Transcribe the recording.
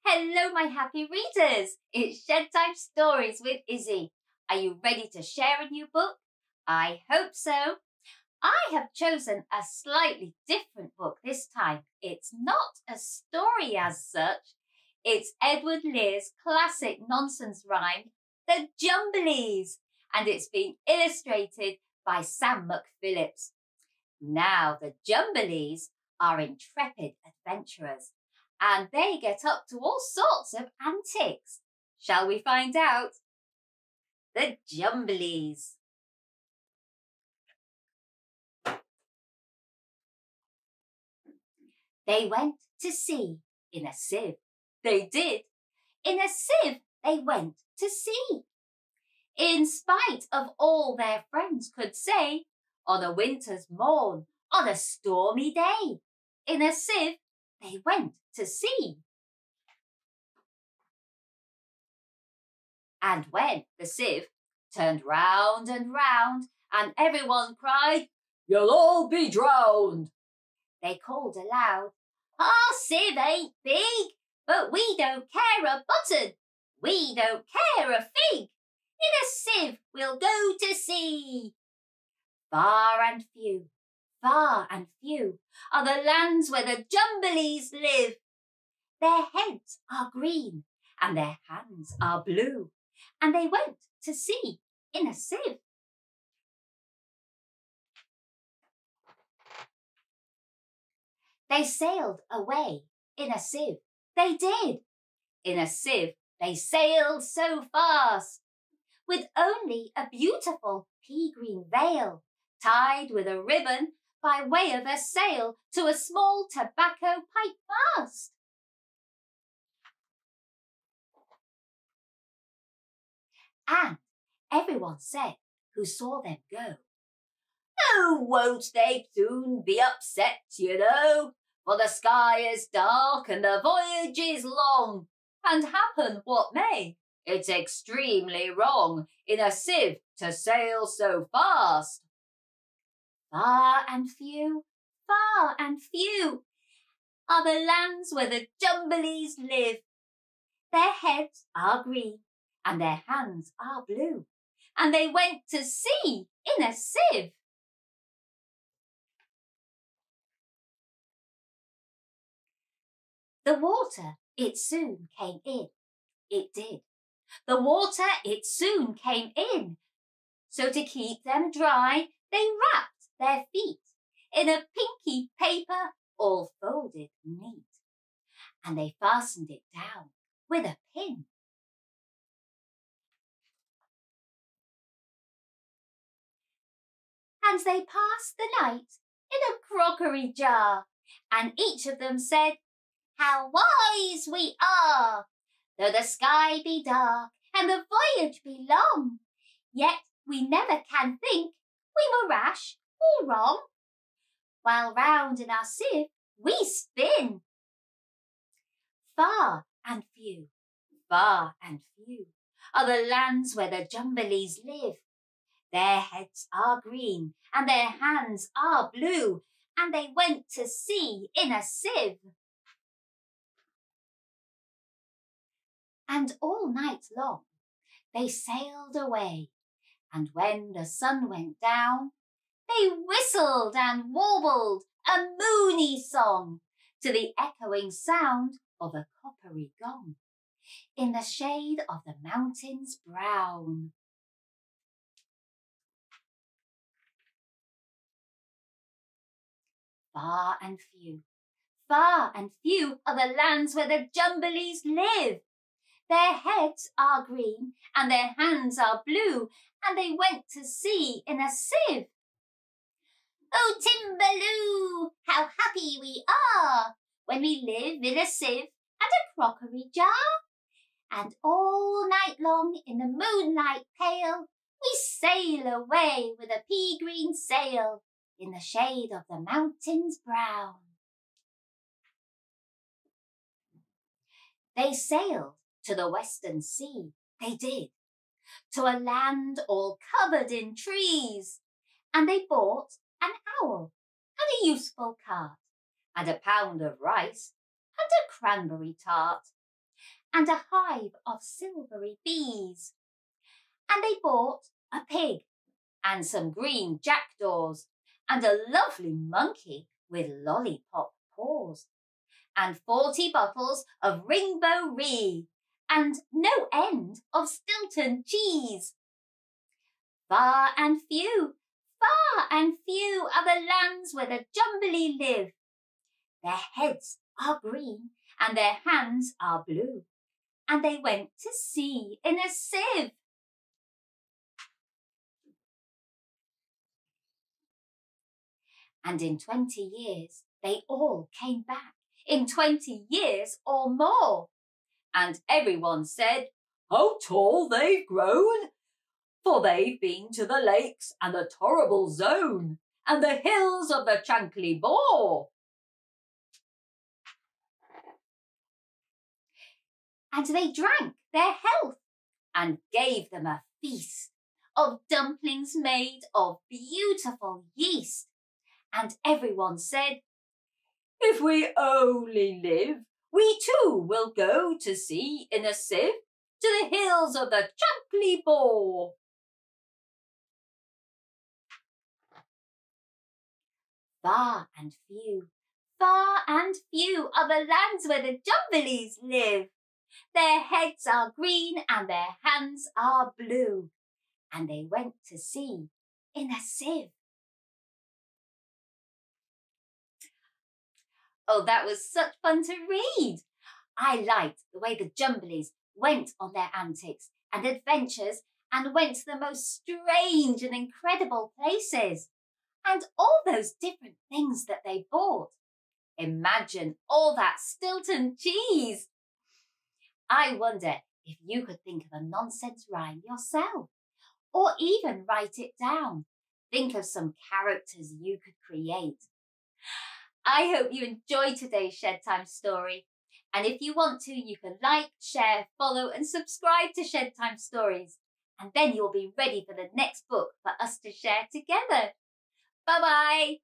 Hello my happy readers, it's Bedtime Stories with Issy. Are you ready to share a new book? I hope so. I have chosen a slightly different book this time. It's not a story as such. It's Edward Lear's classic nonsense rhyme, The Jumblies, and it's been illustrated by Sam McPhillips. Now the Jumblies are intrepid adventurers, and they get up to all sorts of antics. Shall we find out? The Jumblies. They went to sea in a sieve. They did. In a sieve they went to sea. In spite of all their friends could say, on a winter's morn, on a stormy day, in a sieve they went to sea. And when the sieve turned round and round, and everyone cried, "You'll all be drowned," they called aloud, "Our sieve ain't big, but we don't care a button, we don't care a fig. In a sieve we'll go to sea." Far and few are the lands where the Jumblies live. Their heads are green and their hands are blue, and they went to sea in a sieve. They sailed away in a sieve. They did. In a sieve they sailed so fast, with only a beautiful pea-green veil tied with a ribbon by way of a sail to a small tobacco pipe mast. And everyone said who saw them go, "Oh, won't they soon be upset, you know? For the sky is dark and the voyage is long, and happen what may, it's extremely wrong in a sieve to sail so fast." Far and few are the lands where the Jumblies live. Their heads are green and their hands are blue, and they went to sea in a sieve. The water, it soon came in. It did. The water, it soon came in. So to keep them dry, they wrapped their feet in a pinky paper all folded neat, and they fastened it down with a pin. And they passed the night in a crockery jar, and each of them said, "How wise we are! Though the sky be dark and the voyage be long, yet we never can think we were rash or wrong. While round in our sieve we spin." Far and few are the lands where the Jumblies live. Their heads are green and their hands are blue, and they went to sea in a sieve. And all night long they sailed away, and when the sun went down, they whistled and warbled a moony song to the echoing sound of a coppery gong in the shade of the mountains brown. Far and few are the lands where the Jumblies live. Their heads are green and their hands are blue, and they went to sea in a sieve. Oh, Timbaloo, how happy we are when we live in a sieve and a crockery jar. And all night long in the moonlight pale, we sail away with a pea-green sail in the shade of the mountains brown. They sailed to the western sea, they did, to a land all covered in trees, and they bought an owl and a useful cart and a pound of rice and a cranberry tart and a hive of silvery bees. And they bought a pig and some green jackdaws and a lovely monkey with lollipop paws and 40 bottles of rainbow ree and no end of Stilton cheese. Far and few are the lands where the Jumblies live. Their heads are green and their hands are blue, and they went to sea in a sieve. And in 20 years they all came back, in 20 years or more. And everyone said, "How tall they've grown! For they've been to the lakes and the Torrible Zone and the hills of the Chankly Bore." And they drank their health and gave them a feast of dumplings made of beautiful yeast. And everyone said, "If we only live, we too will go to sea in a sieve to the hills of the Chankly Bore." Far and few are the lands where the Jumblies live. Their heads are green and their hands are blue, and they went to sea in a sieve. Oh, that was such fun to read. I liked the way the Jumblies went on their antics and adventures and went to the most strange and incredible places. And all those different things that they bought. Imagine all that Stilton cheese. I wonder if you could think of a nonsense rhyme yourself, or even write it down. Think of some characters you could create. I hope you enjoyed today's Shed Time story. And if you want to, you can like, share, follow and subscribe to Shed Time Stories. And then you'll be ready for the next book for us to share together. Bye-bye.